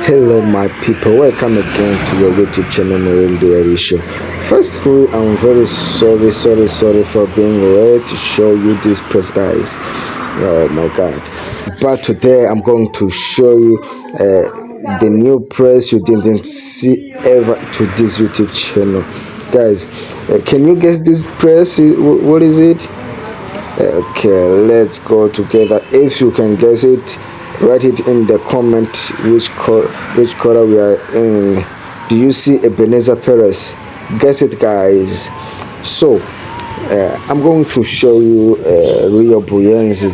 Hello my people, welcome again to your YouTube channel Burundi Show. First of all, I'm very sorry for being late to show you this press, guys. Oh my god. But today I'm going to show you the new press you didn't see ever to this YouTube channel. Guys, can you guess this press? What is it? Okay, let's go together. If you can guess it, write it in the comment which color we are in. Do you see Ebenezer Perez? Guess it, guys. So I'm going to show you Rio Buyenzi,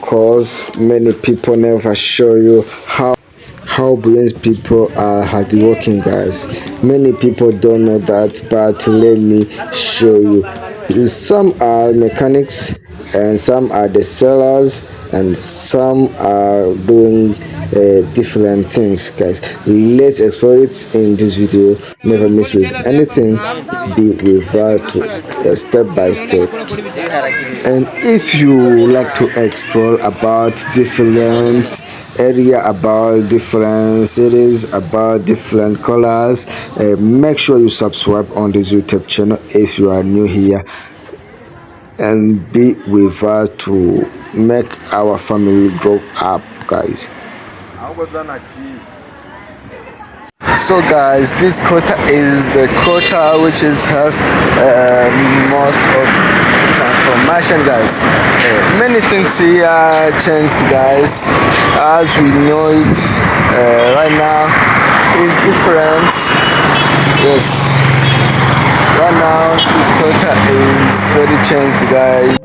cause many people never show you how Buyenzi people are hardworking, guys. Many people don't know that, but let me show you. Some are mechanics and some are the sellers and some are doing different things, guys. Let's explore it in this video. Never miss with anything, be with us to step by step. And if you like to explore about different area, about different cities, about different colors, make sure you subscribe on this YouTube channel if you are new here, and be with us to make our family grow up, guys. So guys, this quota is the quota which is have most of transformation, guys. Many things here changed, guys, as we know it. Right now is different. Yes, right now this quota is very changed, guys.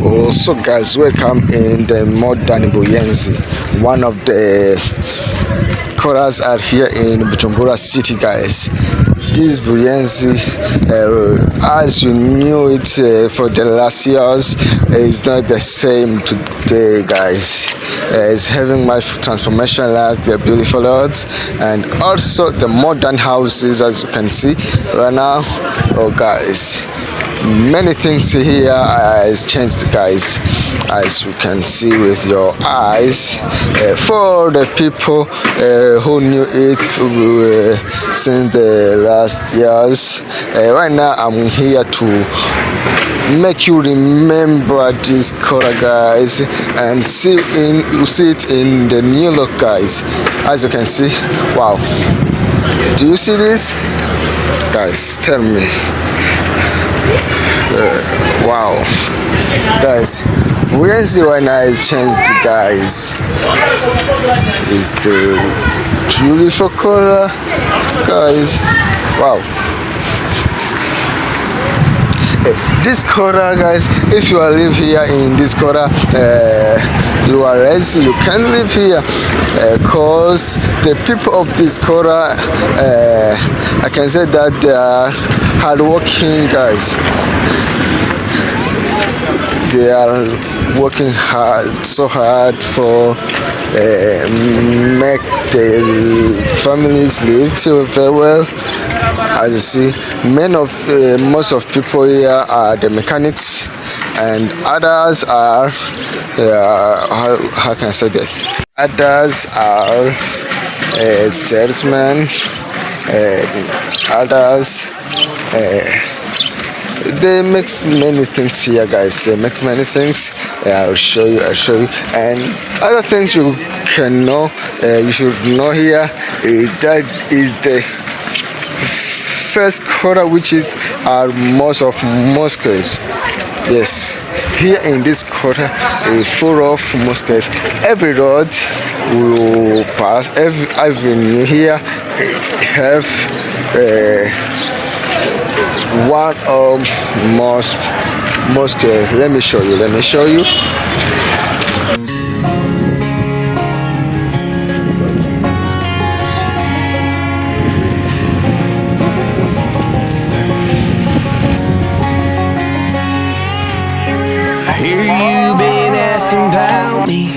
Also, guys, welcome in the modern Buyenzi. One of the quarters are here in Bujumbura city, guys. This Buyenzi, as you knew it for the last years, is not the same today, guys. It's having my transformation, like the beautiful roads and also the modern houses, as you can see right now. Oh, guys, many things here has changed, guys, as you can see with your eyes. For the people who knew it since the last years, right now I'm here to make you remember this color, guys, and you see it in the new look, guys. As you can see, wow, do you see this, guys? Tell me. Wow, guys, Buyenzi right now is changed, guys. It's the beautiful color, guys. Wow. This color, guys, if you are live here in this color, you are ready, you can live here, cause the people of this color, I can say that they are hardworking, guys. They are working hard, so hard for make the families live too very well. As you see, most of people here are the mechanics, and others are how can I say that? Others are salesmen, others they make many things here, guys. They make many things. I'll show you, and other things you can know, you should know here. That is the first quarter, which is most of mosques. Yes, here in this quarter is full of mosques. Every road will pass, every avenue here have one of mosques. Let me show you. I hear you been asking everything about me,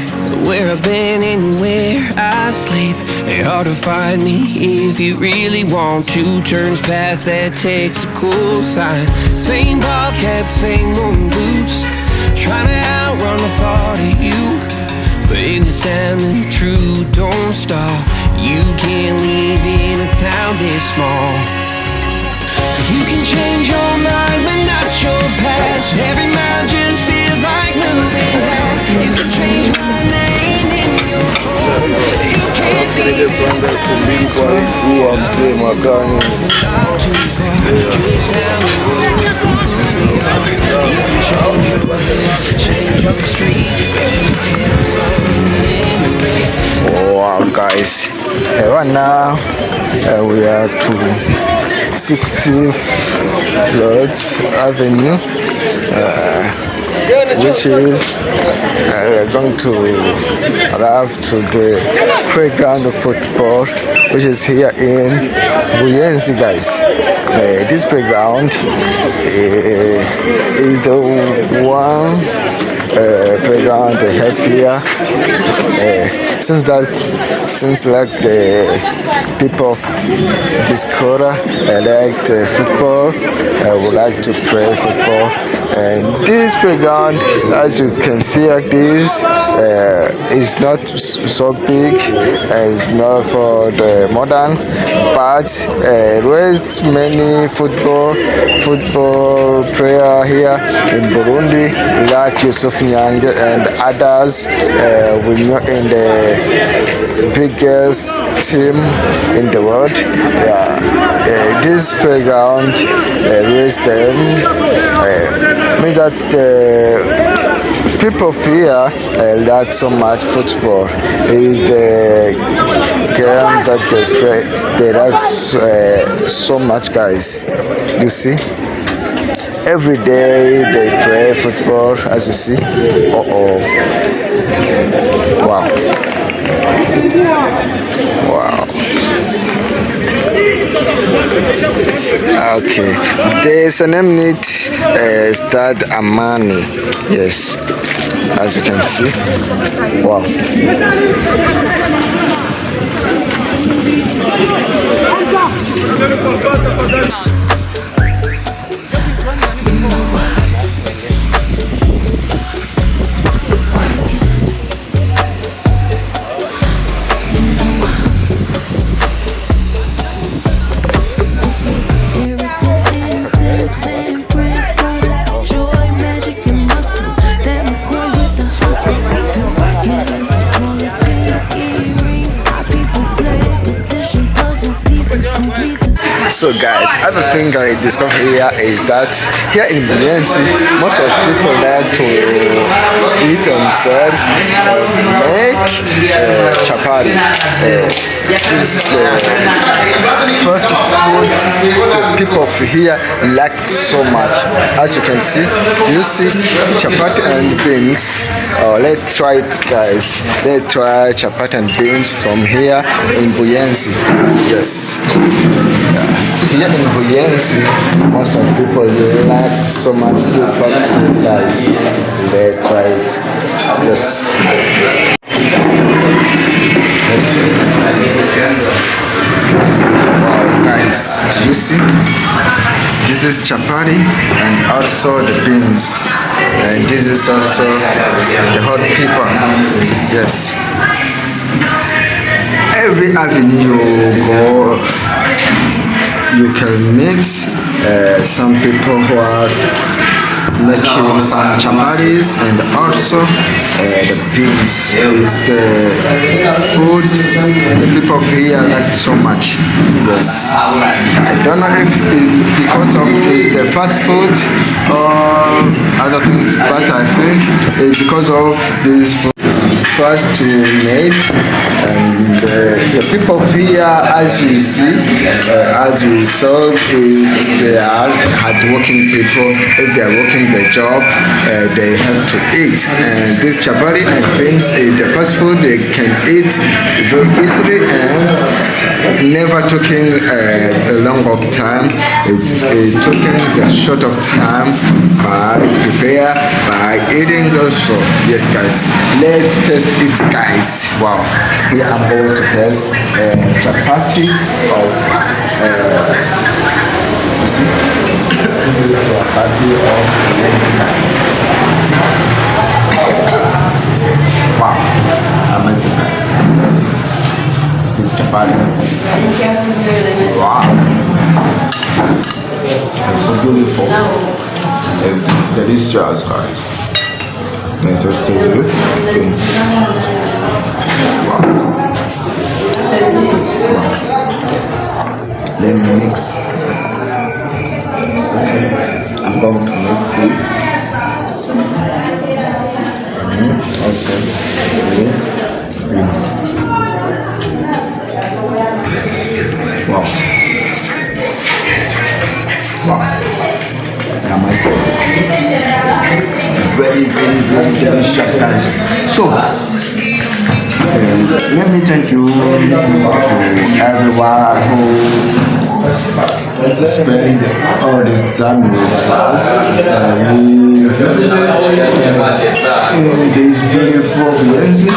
where I've been and where I sleep. It's hard to find me if you really want to. Turns past that takes a cool sign. Same ball cap, same moon boots, trying to outrun the thought of you. But in this time the true don't stall. You can't live in a town this small. You can change your mind but not your past. Every mile just feels like moving back. You can change my name in your phone. You can't leave it too far. Just down the road from who we are. You can change up the street. You can't run in the race. Wow, guys, right now we are to 60th Claude Avenue, which is we are going to arrive to the playground of football, which is here in Buyenzi, guys. This playground is the one playground they have here. Since like the people of this quarter like football, would like to play football, and this playground, as you can see like this, is not so big, it's not for the modern, but there is many football player here in Burundi, like Yusuf Nyange and others. We know in the biggest team in the world. This playground raised them, means that people here like so much football. Is the game that they like so much, guys. You see, every day they play football, as you see. Wow. Okay, there's a name need start Amani. Yes, as you can see. Wow. So guys, other thing I discovered here is that here in Buyenzi, most of people like to eat and sell, make chapati. This is the first food the people of here liked so much. As you can see, do you see chapati and beans? Let's try it, guys. Let's try chapati and beans from here in Buyenzi. Yes. Here in Buyenzi, most of people like so much this fast food, guys. Let's try it. Yes. Wow, guys, do you see? This is chapati and also the beans, and this is also the hot pepper. Yes. Every avenue you go, you can meet some people who are making some chapatis, and also the beans is the food the people here like so much. Yes, I don't know if it's because of the fast food or other things, but I think it's because of this food fast to make, and the people here, as you see, as we saw, they are hardworking people. If they are working their job, they have to eat. And this chapati and beans is the fast food they can eat very easily, and never taking a long of time. It taking the short of time by prepare, by eating also. Yes, guys. Let's test it, guys. Wow. Here I'm going to test chapati of. You see, this is chapati of Buyenzi, guys. Wow, amazing, guys. This chapati. Wow, it's so beautiful and delicious, guys. Interesting things. Wow. Let me mix. I'm going to mix this. Also, beans. Wow. Wow. Amazing. Very, very, very delicious, guys. So, let me thank you to everyone who spend all this time with us. We visited in this beautiful Buyenzi.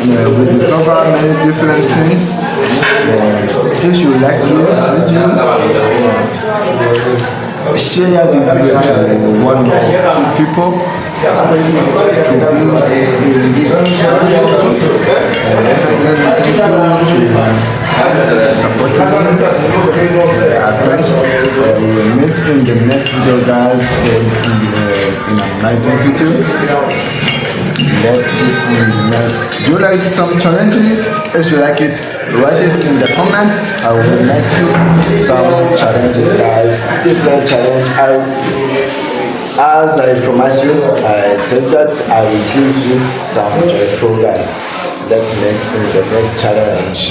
We discovered many different things. If you like this video, share the video to 1 or 2 people to be in this video. Let me thank you to supporting me. We will meet in the next video, guys, in an amazing video. Let's meet in the next. Do you like some challenges? If you like it, write it in the comments. I will make you some challenges, guys. Different challenge. As I promise you, I take that I will give you some joyful, guys. Let's meet in the next challenge.